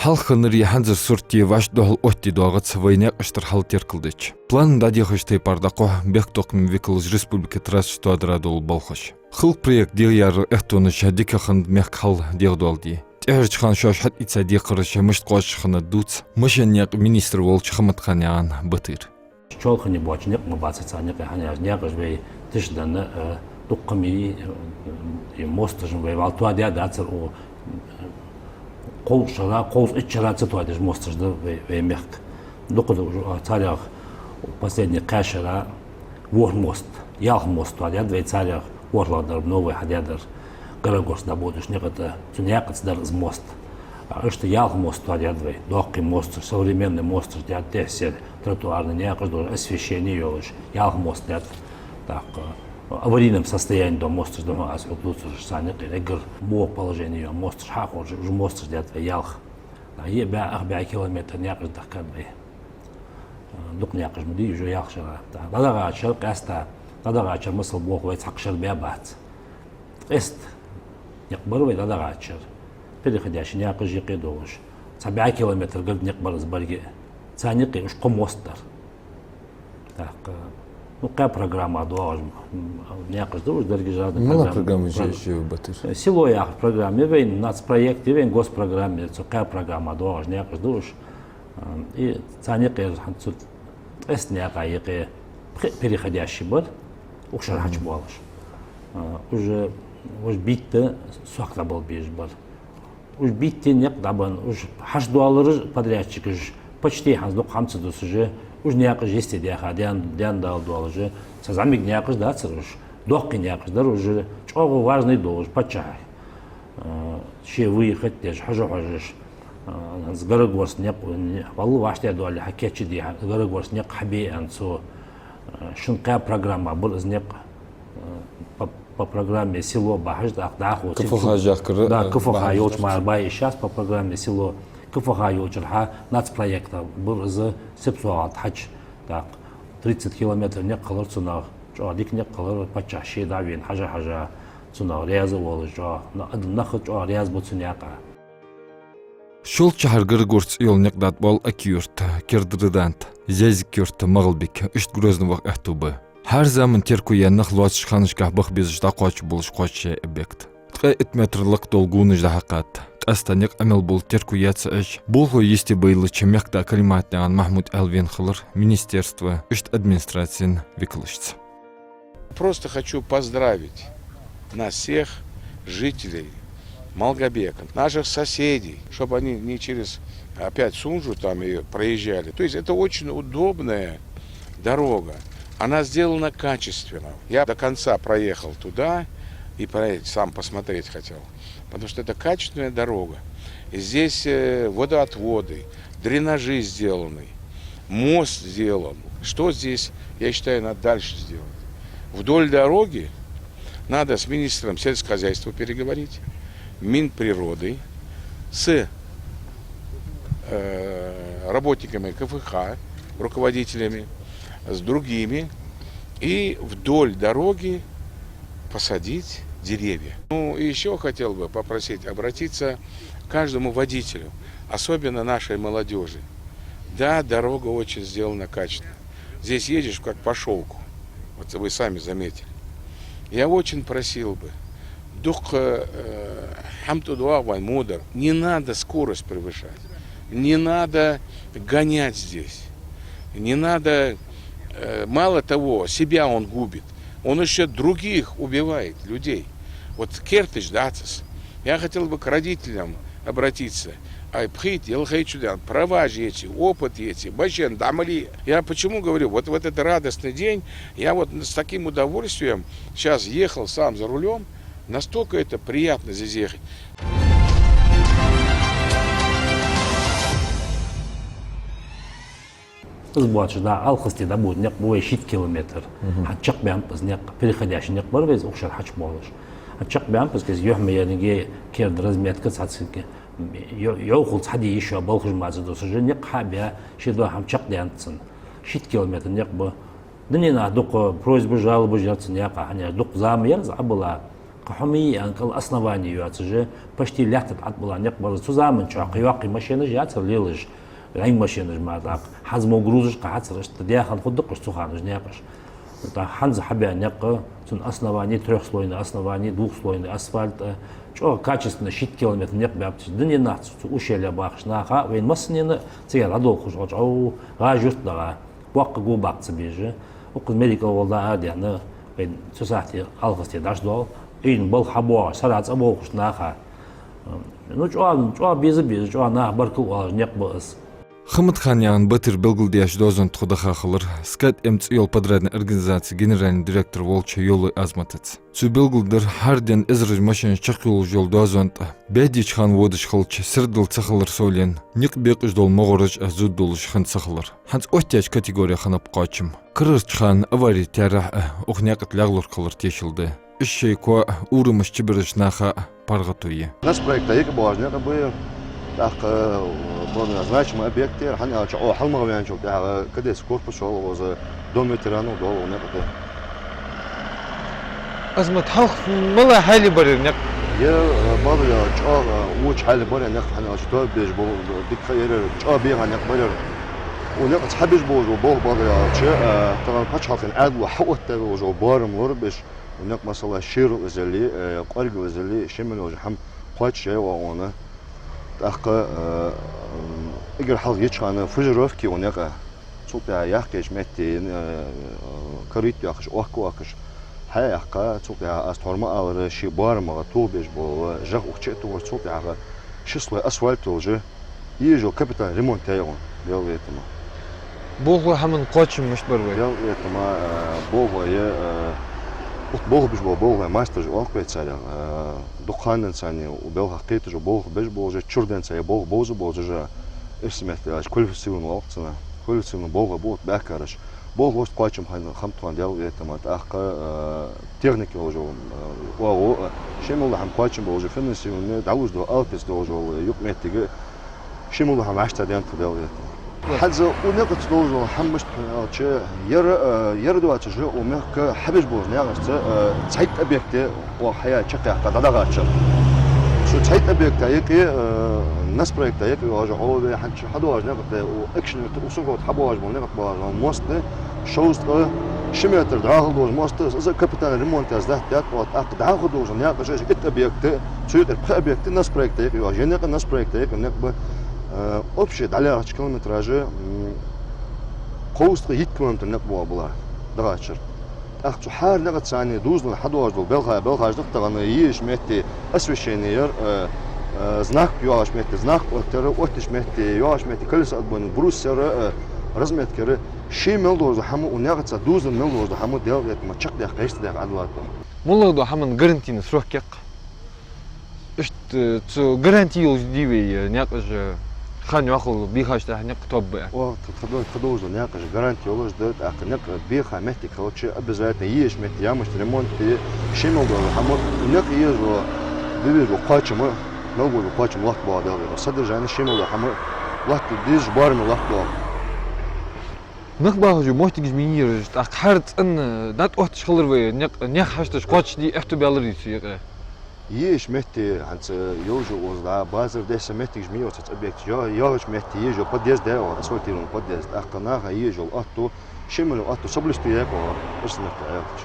Халқын рияханзыр сурти ваш дохл отти доғыц войняк ыштыр халтер кылдыч. План дадих ыштай пардақо бек тоқым викылыз республика трасс стуадрадол болхош. Хыл проект дияр эхтоныш дикахын мек хал дегдолди. Тяжхан шош хат ица дикырыш мышт қошхына дуц. Мышенняк министр волч хаматканян бытыр. Чолхыни бочнек мабацацаник ханяжняк жвей тышданы дукками мостыжын вей валтуадя дацыр о қол иччараться туадыш мостыжды вей мек. Дукуды царях последний кашера вор мост, ялх мост туадя вей царях ворладар новый хадядыр Горогорс да будешь некоторые цунякацдар из мост. Что ялх мост туадя вей докки мост, современный мост ждят все тротуарный некоторые освещение ёлыш. Ялх мост нет так аварийном состоянии до моста дома отлучше сани регр мог положение мост шахо уже мост ждет ялх е бя километр някъде така бе дук някъде мди уже ялхшара дадага ачар каста дадага ачар мисъл блок ве цакшар бя бат ест някбар ве дадага ачар переходящий някъде жиqi долуш ца бя километр гърд някбар збърге ца някъде уж ко мостар так ну, какая программа должна? Някъде да уж държавна программа же батыр. Село я в программе, вен нацпроекте, вен госпрограмме, какая программа должна? Някъде да уж и цаникер ханцут эст някъде переходящий бар, ушар хач балаш. Уже битте суакта был беж бар. Уж битте някъде бан, уж хаш дуалары подрядчик уж почти ханцдук хамцыдус уже уж някъде жесте дяха, дян дал дуал же, сазамик някъде да царуш, дохки някъде да уже чого важный долж, почай. Ще выехать теж, хажу, с Горогорс някъде, валу ваште дуали, хакечи диха, с Горогорс някъде хаби анцу, шункая программа, был из някъде по программе село Бахаж, да, да, Кыфыха Йолчмар Бай, сейчас по программе село Кыфыха Йолчарха, нацпроекта, был за Сепсуат Хач, так, 30 километров не калыр цунах, дик не калыр почаще давин, хажа цунах, рязы волы, нахы ряз bu цуняка. Шол чахар Горогорц ел некдат бол акиюрт, кердырыдант, зязик юрт мағылбек, үшт грозновақ әхтубы. Her zaman terkuyanıq loç xanışqah bıq bizjda qoç buluş qoçya ebekt. Тқа 2 метрлық долгуныжда хақат. Астанек амел был теркуяца эш. Булху есте было чемекта калиматнян Махмуд Элвинхлер, министерство, ишт администрациян виклышц. Просто хочу поздравить нас всех жителей Малгобека, наших соседей, чтобы они не через опять Сунжу там и проезжали. То есть это очень удобная дорога. Она сделана качественно. Я до конца проехал туда и сам посмотреть хотел. Потому что это качественная дорога. И здесь водоотводы, дренажи сделаны, мост сделан. Что здесь, я считаю, надо дальше сделать? Вдоль дороги надо с министром сельского хозяйства переговорить, Минприроды, с работниками КФХ, руководителями, с другими, и вдоль дороги посадить деревья. Ну, и еще хотел бы попросить обратиться к каждому водителю, особенно нашей молодежи. Да, дорога очень сделана качественно. Здесь едешь как по шелку, вот вы сами заметили. Я очень просил бы, не надо скорость превышать, не надо гонять здесь, не надо. Мало того, себя он губит, он еще других убивает, людей. Вот Кертыч, дацис. Я хотел бы к родителям обратиться. Права же эти, опыт эти, бачен, дамали. Я почему говорю, вот в этот радостный день, я вот с таким удовольствием сейчас ехал сам за рулем, настолько это приятно здесь ехать. Сбачу, да, алхасти да будет нек бой 6 километр. Хачак бям пыз нек переходящий нек бар вез ушар хач болыш. Хачак бям пыз кез ёхме яниге керд разметка цацки. Ёхул цади еще болхуж мазы досы же нек хабя шедо хамчак дянцын. 6 километр нек бо. Днина дук просьбы жалобы жарцын яка ханя дук зам яз абыла حمي أنكل أصنواني يعتجه بشتي لحت عطبلا نقبل سوزامن شاقي واقي ماشينة جاتر ليلج رين ماشينة ما داق حزم وجروزش قعتر استدياخل خدق استخانج ناقش تا حنز حبي نق تن أصنواني ترخ سلوين أصنواني دوخ سلوين أسفلت شو качественно شيت كيلومتر نقبل دنيا نحت وشيل باخش ناخا وين مسنين تيار عدو خش أو غاجرت دغا وق جو باقت بيجه وقت ميديكال والله عادي أنا بين ساعتي ألفستي داش دول إن بل حبوا سرعة أبوه خش ناخا نوع بيز نوع ناخ بركو نقبس Хымыт Ханьян Батыр Белгулдияш дозон Тхудахахалыр, Скат МЦИОЛ подрядной организации генеральный директор Волча Йолы Азматыц. Цу Белгулдыр харден изрыж машин чакыл жол дозонта. Бедич хан водыш хылч сырдыл цахалыр сойлен. Ник бек ждол могорыч азуддулыш хан цахалыр. Ханц оттяч категория ханап қачым. Кырырч хан аварий тярах охнякат ляглыр кылыр тешилды. Ишшей ко урымыш чибырыш наха паргатуе. Наш проект аек важный, бы так было значимый объект, хана о халмаган чок, да, когда корпус шел возле дома ветеранов, долго не это. Азмат халк мала хали барыр нек. Я бал я чо уч хали барыр нек хана что беж бол дик хайр чо бега нек барыр. ونق تحبش بوجو بول بال يا طبعا كاتش حاطين عاد وحوت وجو بارم وربش ونق مثلا شير وزلي قرق وزلي شمل وجو حم قاتش وانا تاق اجر حظ يتشان فجروفكي ونق صوت يحكيش متي كريت ياخش واكش هاي حقا صوت استورما اور شي بارم تو بيش بو جغ وختو صوت يا شسله اسفلت وجه يجو كابيتال ريمونت تاعو يلا بوغ همن قاتشم مش بروي. يلا تما بوغ يا بوغ بيش بوغ ماستر جو أقوى سالا دخان ثاني وبوغ حقيقة جو بوغ بيش بوغ تشردن ثاني بوغ بوز بوغ جو اسمه كل في السيون وقتنا كل في السيون بوغ بوت باكرش بوغ وست قاتشم هاي خمطوان يلا تما تأخر تكنيك جو واو شيء هم قاتشم بوغ جو فين السيون دعوز دو ألبس دو جو يقمت تيجي شيء هم عشت ديان تداول حزة ونقطة دوزو حمشت يردو أتجه ومك حبش بوز ناقص تحيت أبيكتي وحياة شقة قدادة شو تحيت أبيكتي يكي ناس بريكتي يكي واجه هو حنش حدو واجه نقطة وأكشن وصوغو تحبو واجه نقطة واجه موست شوست شميتر داخل دوز موست إذا كابيتال ريمونت أزده تات وأقد داخل دوز ناقص إيش إت أبيكتي شو أبيكتي ناس بريكتي يكي واجه نقطة ناس بريكتي يكي نقطة общий على 10 километражи قوست 100 километр نقبوا بلا دغاشر اخذ حار لغت ثاني دوزن حدواج دول بلغاج دغتغن يش متي اسوشينير знак يواش متي знак اوتر اوتش متي يواش متي كلس ادبن بروسر رزمت كره شي ملدوز حمو ونغت دوزن ملدوز حمو ديال ما تشق دق قيست دق عدوات مولدو حمن غارانتين سروكك اشت تو غارانتي ديوي ناقش خان ياخذ بيخاش تاع نق توب تخدوز ناقش غارانتي ولش دت نق بيخا متي كوتش ابزات يش متي يامش ريمونت شي ملدو حمو نق يجو بيبي قاچم نوبو قاچم وقت بعد صدر جاني شي ملدو حمو وقت ديج بارم وقت نخباه جو موتي جمير تاع حرت ان دات وقت شغلر وي نق حشتش قاچ دي افتو بالري سيغه يش متي عند يوجو وزلا بازر ديس متي جميع تتبيك ياش متي يجو بديز ده واسولتي لون بديز اقناها يجو اتو شمل اتو سبلستو ياكو اسمك ايش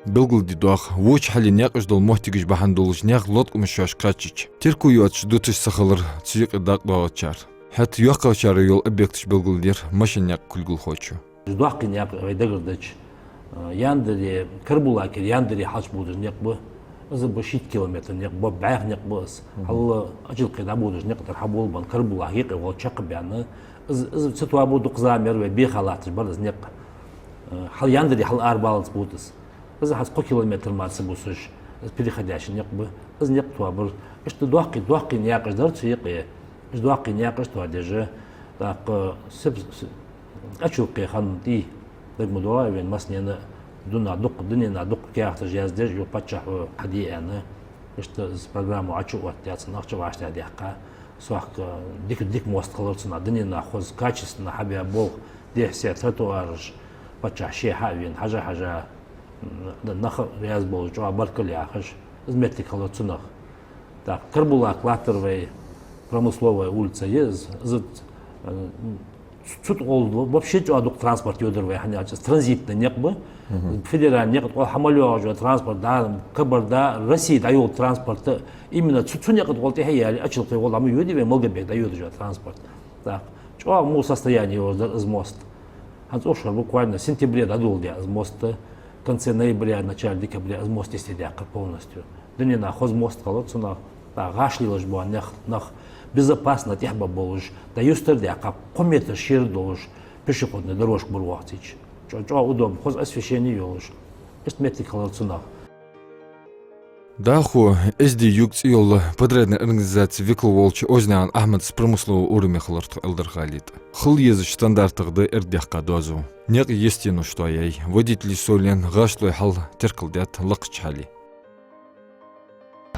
بلغل دوخ ووش حالي ناقش دول محتاج بحندولش ناق لوت مشاش كاتش تركو يوتش دوتش سخلر تسيق داق دوتشار حتى يوقع شار يول ابيكتش بلغل دير ماشين ناق كلغل خوتشو دوخ ناق ويدغردش ياندري كربولاك ياندري حاج بودش ناق بو إذا بشيت كيلومتر نقبل بعيق نقبس هلا أجل قيد عبودش نقدر حبول بان كربولا هيك ولا شق يعني إذا ستوا عبود قزامير وبيخالات برز نق هل يندري هل بالانس بودس إذا حس كيلومتر ما تسبوسش بدي خداش نقبل إذا نقطوا بر إيش تدوقي نياقش درت هيك إيش دوقي نياقش تو ديجا داق سب أشوف كي خندي دمدوا وين مسنينا دونا دق الدنيا ندق كياخت جهاز دير جو باتشح حدي انا اشت برنامج عچو وقت ناخچ واشت دقيقه سواق ديك موست قلرسنا الدنيا ناخذ كاتشنا حبي بول دي سياتو ارج باتشح شي حاوين حاجه نخ رياز بول جو بركل ياخش изметли колоцунах. Так, Карбулак, Латтервей, промысловая улица есть, тут вообще адук транспорт йодервей, транзитный нет бы, федеральный нет, хамалёжу транспорт, да, Кабарда, Россия дает транспорт, именно тут нет, вот те хаяли, очилки вот ами йодевей, Молгобек дает же транспорт. Так, что мы состояние его из моста. Ошар буквально в сентябре дадул из моста, в конце ноября, начале декабря из моста сидят полностью. Да не на хоз мост колодцунах, да, гашли лишь было, нах безопасно тяхба болуш, да юстерде, как кометр шир долуш, пешеходный дорожка был вахтич. Что удобно, хоз освещение ёлуш, есть метли колодцунах. Даху SD югц йолла подрядная организация Викл Волчи Ознян Ахмед с промыслового уровня хлорт элдерхалит. Хыл языч стандартыгды эрдяхка дозу. Нек естину что яй. Водители солен гашлой хал теркалдят лакчали.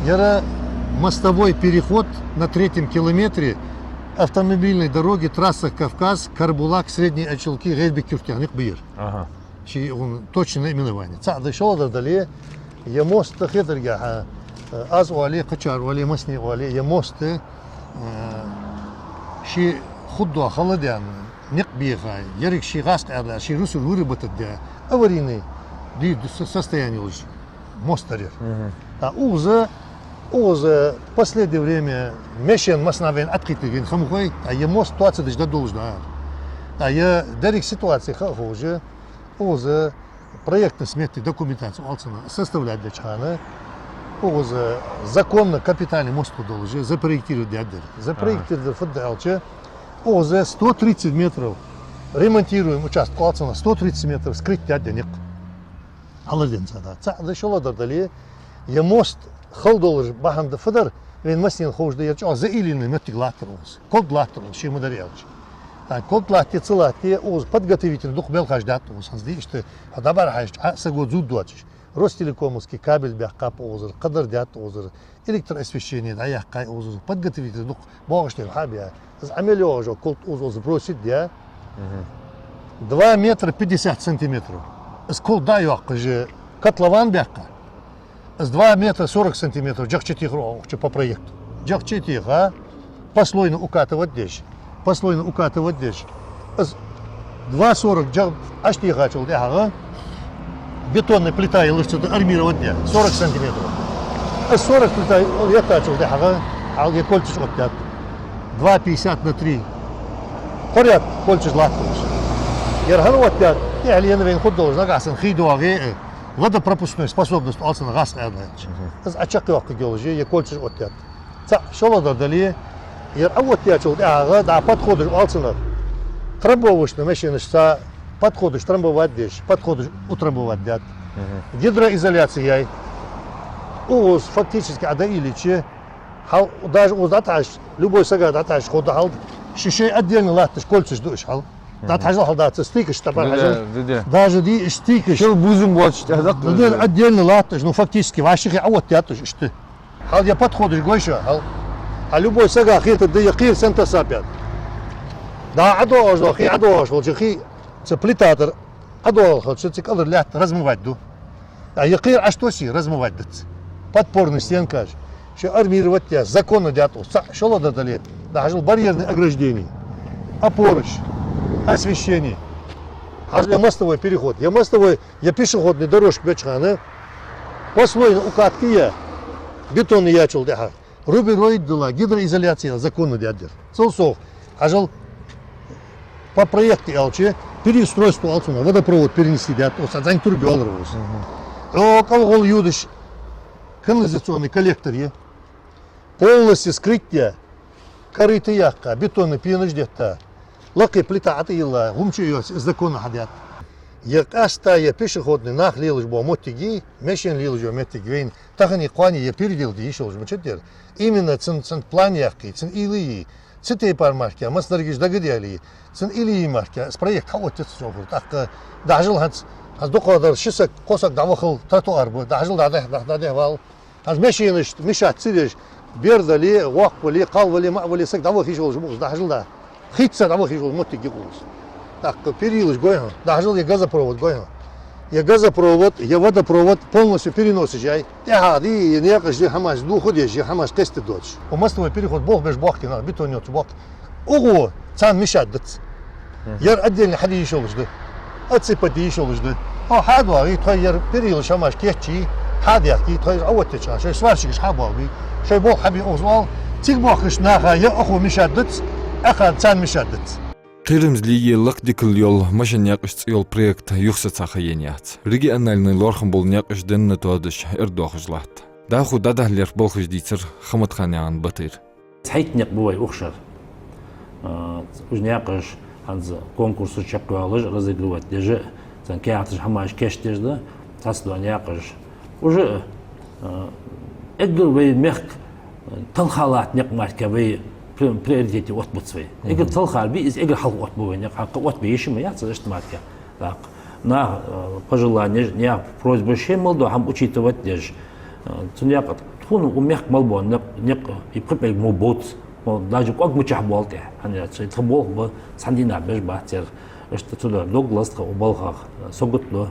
Яра мостовой переход на 3-м километре автомобильной дороги трасса Кавказ, Карбулак, Средние Очелки, Гельбек, Кюртяник, Бир. Ага. Чьи он точное именование. Цады шолдер дали. Я мост хитрга аз вали качар вали масни вали я мост شي خدوا خلدان نقبيها يرك شي غاس على شي رسل وربت الدا اوريني دي состояние лучше мостарев. Уза последнее время мешен масновен открытый вин хамухой, а я мост ситуация даже должна. А я дарик ситуации хуже. Уза проектно сметный документацию составлять для чана. Уза законно капитальный мост должен запроектировать дядер. Запроектировать фотоалче. Уза 130 метров ремонтируем участок алцана 130 метров скрыть дяденек. Аладин сада. За что ладно дали? Я мост $100 баханда федер. Вен маснин хож да я чё за илины метиглатрос. Код латрос ши модарелч. Код лати целати уз подготовительный дух бел хаждат уз. Хазди что хадабар хаж сагод зуд дуачиш. Ростелекомовский кабель бяхкап узер, кадар дят узер, электроосвещение да яхкай узер, подготовительный дух богоштен хабия. Амелио уже код уз бросит да. 2 метра 50 сантиметров. С код да яхкаже котлован бяхка. С 2 метра 40 сантиметров джахчетих по проекту. Джахчетих, послойно укатывать дечь. Послойно укатывать дечь. С 2,40 джах ашти хачил да, бетонная плита и лучше армировать дня 40 сантиметров. С 40 плита я хачил да, а я кольчиш оттят. 2,50 на 3. Поряд кольчиш латуш. Ярхан оттят. Я леновен ход должен гасен хидуаге. Водопропускной способность алсана газ адайч. Аз ачакёк геология я кольчиш оттят. Ца шолода дали. Яр вот я чул да подходишь алсана. Трамбовочная машина ста подходишь трамбовать дешь, подходишь утрамбовать дят. Гидроизоляция. Уз фактически адаиличи. Даже уз даташ любой сага даташ ходал. Шишей отдельно латыш кольчиш душ хал. Даташ хал дат стикиш табар. Даже ди стикиш. Шел бузым watch. Да отдельно латыш, ну фактически ваших вот я тоже что. Хал я подходишь гойша хал. А любой сага хит да якир сента сапят. Да адош да хи адош вот хи цеплитатор адош вот что кадр лят размывать ду. А якир а что си размывать дат. Подпорный стенка. Что армировать я законно дяту. Что ладно дали. Даже барьерное ограждение. Опорыч. Освещение. А я мостовой переход. Я мостовой, я пешеходный дорожка бечхана. Послойно укатки я. Бетонный ячул дяха. Рубероид дала, гидроизоляция законно дядер. Солсов. Ажал по проекту алче переустройство алчуна, водопровод перенести дят. Садзань турбел рвус. Колгол юдыш канализационный коллектор я. Полностью скрытие корыта яхка, бетонный пеныш дета. Лаки плита атила, гумчу ее законно хадят. Як аста я пешеходный нах лилыш бо мотиги, мешен лилыш бо мотиги. Тахани клани я передел ди еще уже мчетер. Именно цен план яхки, цен илии, цитей пармашки, маснаргиш дагадяли, цен илии марки, с проект хаотец согур. Так дажил аз докладар шисак косак давахал тротуар бу, дажил дадевал. Аз мешениш мешат цидеш бердали, ваквали, калвали, мавали сак давахиш уже бу, дажил да. Хитса давахиш уже мотиги бу. Так перилыш гойно, дажил я газопровод гойно. Я газопровод, я водопровод полностью переносишь. Я не каждый хамаш духодишь, я хамаш тесты дочь. У мостовой переход бог без бахки на бетонет бах. Ого, цан мешать дать. Я отдельно ходи еще лужды. Отсыпать еще лужды. حادوا يتغير بريل شماش كيتشي حاد يحكي يتغير أول تشان شيء سوارشيش حابوي شيء بوق حبي أوزوال تيك بوقش ناخا يا أخو مشدت أخا تسان مشدت Qerimzli yıllık dikil yol maşın yakıştı yol proyekti yoksa saha yeniyat. Regionalny lorxın bol yakışdın netoğdış erdoğızlat. Dahu dadahler bolxız ditir xamatxanayan batır. Saytnyaq buvay uxshar. Ujnyaqış hanz konkursu çakvalış razıgırvat deje. Sen kağıtış hamaş keştirdi. Taslan yaqış. Уже egil ve mek talhalat naqmarka ve приоритете от бутсвей. Эгер талхар би из эгер халк от бувен, от би ешим я цест матка. Так. На пожелание, не просьба шемалду хам учитывать деж. Цуняк тун умяк малбон не и припел мобот. Даже как мучах болте. Они цей тбол бо сандина беж батер. Что туда догласка у балхах согутло.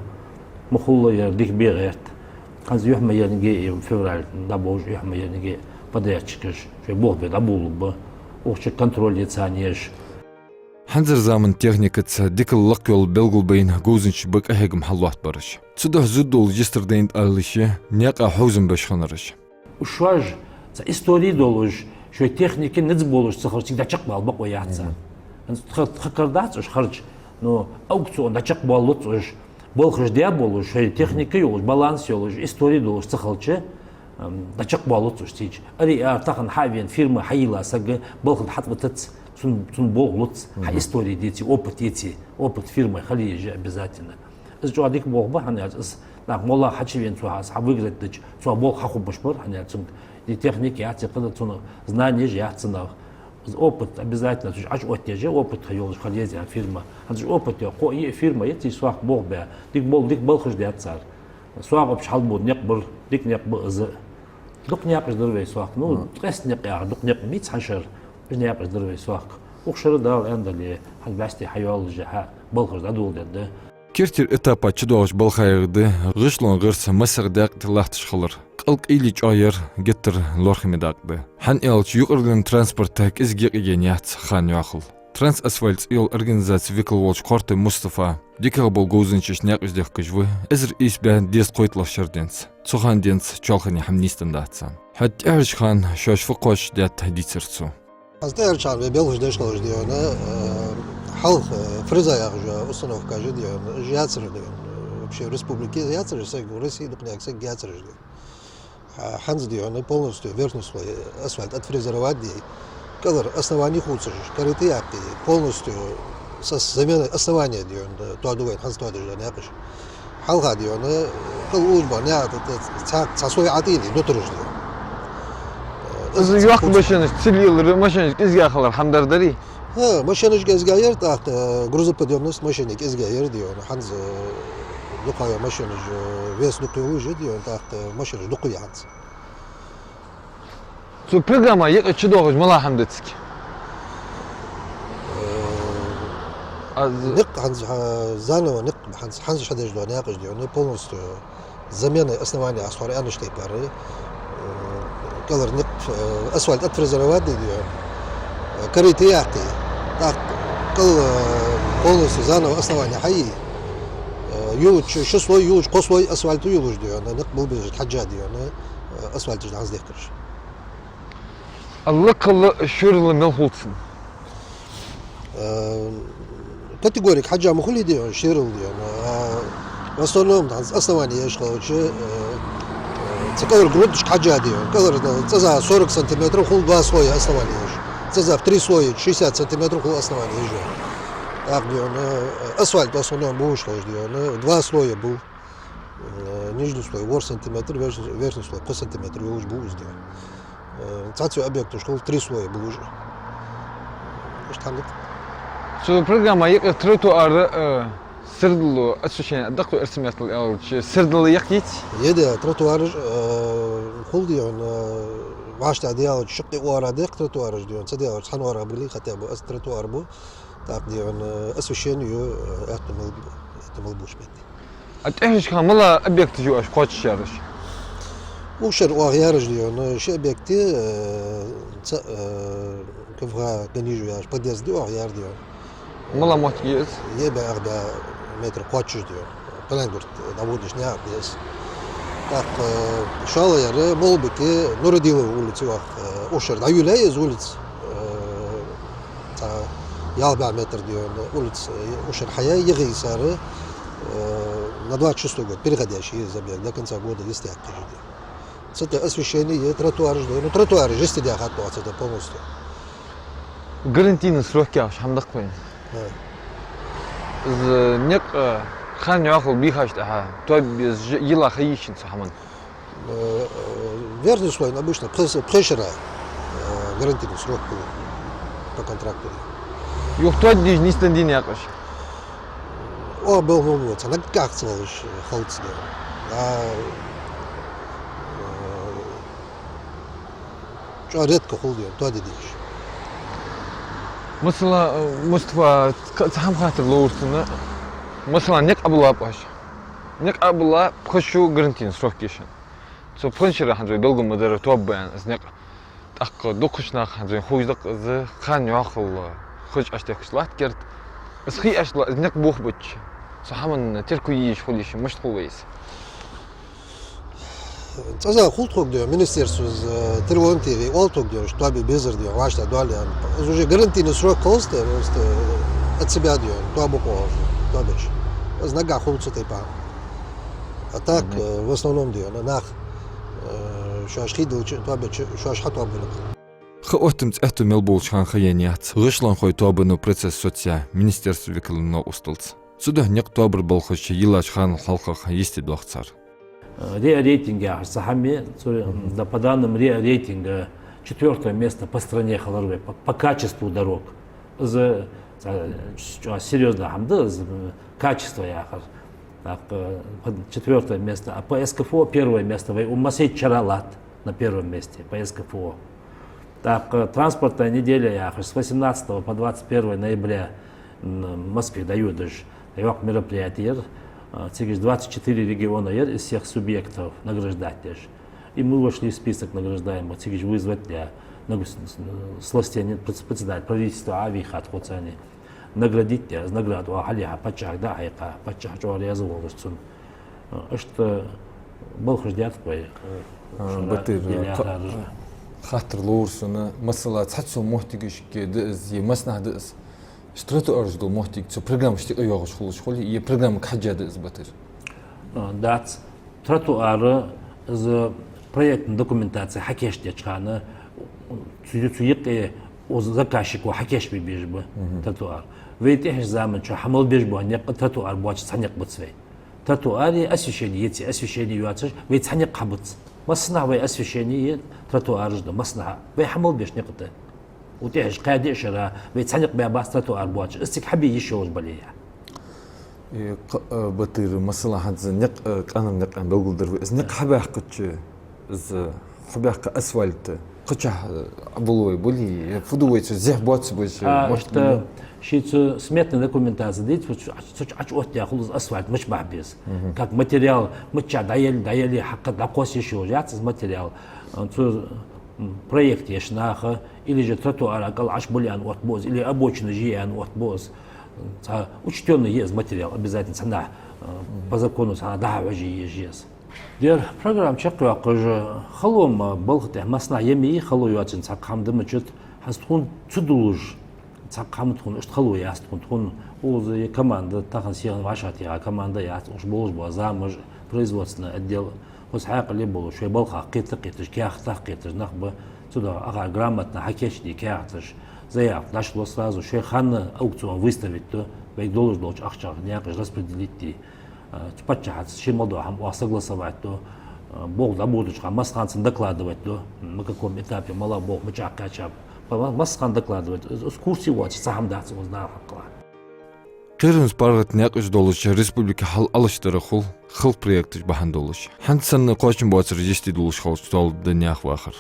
Мухулла я дихберет. Хаз юхма янге февраль да бож юхма янге подрядчикаш. Что бог бе да булу бо. Охчы контроль лицанеж. Ханзар заман техникаца дикыллык yol белгулбейн гозынчы бак ахегім халуат барыш. Цуда зуддол жестердейн алышы няқа хаузын башханарыш. Ушаж, за истории долуж, что техники не сболуш, цехар всегда чакбал бак оятся. Хакардац уж харч, но аукцион да чакбал лут уж болхож дя болуш, что техника юлуш, баланс юлуш, истории долуш цехалче. Да чакбал лут уж тич. Ари тахан хавен фирма хайла сага болход хатватец. Цун бог луц, истории дети, опыт фирмы хали же обязательно. Из чего адик бог ба, ханя, из так мола хачевен цуаз, а выиграть дич, цуа бог хаху башбар, ханя, цун и техники, а когда цун знания же яцена, опыт обязательно, цуж аж от же опыт хайол халезия фирма, аж опыт я ко и фирма, эти суах бог ба, дик бол хуш де цар, суах обшал буд некбр, дик некбр з, дук некбр дурвей суах, ну трес некя, дук нек миц хашер. Бизне япыздырвей суак. Укшыры дал эндали хальбасти хайол жаха болхоз дадул деді. Кертер этапа чудоғыш балхайырды, ғышлон ғырс масырдақ тылақтыш қылыр. Қылқ илич айыр геттір лорхимедақды. Хан елч юқырдың транспорттақ изгеқ еген ят хан яқыл. Трансасфальт ел организация Викл Корты Мустафа дикер бол гозынчыш няқ үздеқ күжвы, әзір исбән дес қойтлық шырденц. Цухан денц чалхани хамнистандатсан. Хат әрш хан шош фуқош дят дицерцу. أصدقائي الشعب بيلغش ديش خلوش ديونا حلق فرزا يخجا установка же ديونا جياتسر ديونا вообще республики جياتسر سيك в России докняк сек جياتسر дيونا ханз дيونا полностью верхний слой асфальт отфрезеровать дей кадр основание хуцер корыты япи полностью со заменой основания дيونا туадует ханз туадует якыш حلقة ديونا кыл ужба ня цасой атили нутруж Özü yok başınız, çiliyorlar, maşınız izgahlar, hamdardari. Ha, maşınız izgahlar, tak, грузоподъемность машиник izgahlar diyor. Hanz, dukaya maşınız, ves dukuyucu diyor, tak, maşınız dukuyans. Su programa yek çudoğuz, mala hamdetsk. Ник, hanz, заново, ник, hanz шадежло, някаш диyor, полностью замена основания асфальта штейпары. Калар ник асфальт отфрезеровать диyor. Корыты яхты. Так, кал полностью заново основание хаи. Юлуч, шестой юлуч, кослой асфальту юлуч диyor. Ник был без хаджа диyor. Асфальт же нас дехкрш. Allah kıllı şürlü melhulsun. Категорик хаджа мухли диyor, ширл diyor. В основном основание яшкалычы Цикалр грудочка хаджа диyor. Калар цаза 40 сантиметров, хул 2 слоя основания. Цаза 3 слоя 60 сантиметров, хул основания уже. Так диyor. Асфальт в основном бушка diyor. 2 слоя был. Нижний слой 8 сантиметр, верхний слой 5 сантиметров уже был diyor. Цацию объекта школ 3 слоя был уже. Что Su programa yek trotuarı sırdılı açışın dakto ersimiyatlı alçı sırdılı yakit. Yedi trotuar hol diyor. Başta diyor şıkkı o arada trotuar diyor. Sadece han ara bili hatta bu trotuar bu. Tak diyor açışın yo ehtimal buş bitti. أتعيش كاملا أبيكت جوش قوتش يارش وشر وغيارج ديون شبكتي كيفها كنيجو ياش بديز دي وغيار ديون ملا موتيز يبقى 4 متر قوتش ديون بلانغورت داودش نيار ديس так шала яре молбеке Нуридилова улица вах ошер да юлей из улиц та ялба метр дион улица ошер хая егы сары на 26 год переходящий забег до конца года есть так же. Это освещение тротуар же, ну тротуар же есть идея хатуаться это полностью. гарантийный срок яш хамдак коин нек хан яхл бихаш да то без ела хаишин сахман Верный слой обычно прешера гарантийный срок по контракту. Юх то диж нистен дин якаш О был вот она как целыш халцы. Да что редко ходил, то дидиш. مثلا مستوى تهم خاطر لورسنا مثلا نك أبلا باش نك أبلا بخشوا قرنتين سروح كيشن سو بخنشر حنجي دولغ مدر توب يعني نك أق دقشنا حنجي خوش دق ز خان يأخل خوش أشتى خشلات كرت بس خي أشلا نك بوخ بتش صحمن تركويش خليش مش خويس Таза хултхок диyor, министерствоз телефон ТВ, олток диyor, что аби безер диyor, вашта дуали. Уже гарантийный срок колсте, просто от себя диyor, то абуко, то беш. Знага хултса типа. А так в основном диyor, нах, что аж хидл, то беш, что аж хату абунок. خاطمت أهتم البولش خان خيانيات غشلان خوي توابنو процесс соця министерство виклно устолц سوده نق توابر بالخش يلاش خان الحلقة يستد وقتار рейтинге Сахами, по данным рейтинга, 4-е место по стране Халарве, по качеству дорог. Серьезно, качество яхар. 4-е место. А по СКФО 1-е место. У Масей Чаралат на 1-м месте по СКФО. Так, транспортная неделя яхар с 18 по 21 ноября в Москве дают даже мероприятия. 24 региона из всех субъектов награждать даже. И мы вошли в список награждаемых, вызвать для сластения председателя правительства Авихат Хуцани. Наградить тебя, награду, Алиха, Пачах, да, Айка, Пачах, Чуар, Язовол, что был хождят твой. خاطر لورسنا مثلا تحسو محتاجش كده زي مسنا دس اشتريتو أرجو محتاج تو برنامج تي أيوة خلي برنامج حاجة دس بتر دات тротуары з проектной документации хакеш дечхана цуйق оз заказчику хакеш бибежбы тротуар вейтеш заман чо хамал бежбу не тротуар боч саняк бцвей тротуари освещение эти освещение юатш вейт саняк кабц масна освещение тротуар жда масна вей хамал беш некта وتعيش قاعد شرا بيتسنق بها باستو أربواتش استك حبي يشوش بليه بطير مثلا هذا نق أنا نق أنا بقول درو نق حبي حقتش إز حبي حق أسفلت قتش بلوي بلي فدويت زه بوتس بوش مشت شيء سمعت دокументация ديت أش وقت يأخذ أسفلت مش بعبيس как материал متشع دايل حق دقوس يشوش يعطي материал проект яшнаха или же тротуар акал аш булян отбоз или обочина жиян отбоз учтенный есть материал обязательно цена по закону цена да вожи есть дер программ чаква кож халом балхте масна еми халу ячын цакамды мчут хастун цудулуж цакамтун ишт халу ястун оз команда тахан сиан вашат я команда я уж болж базамж производственный отдел وسحاق اللي بقول شوي بلخ قيتش كياختح قيتش نخبة تدا أقع грамотно حكيش دي كياختش زي عفلاش لو сразу شوي خان аукцион выставить то бей должен ахчах някаж распределить ти тпачат ши моду согласовать то бог да будут масханцын докладывать то на каком этапе мала бог мчак качап масхан докладывать экскурсии вот сам да узнал хакла قرنس بارت ناقش دولش республика хал алыштыры хул проекты бахан долуш. Хантсан қошын боцыр жести долуш хол стол днях вахар.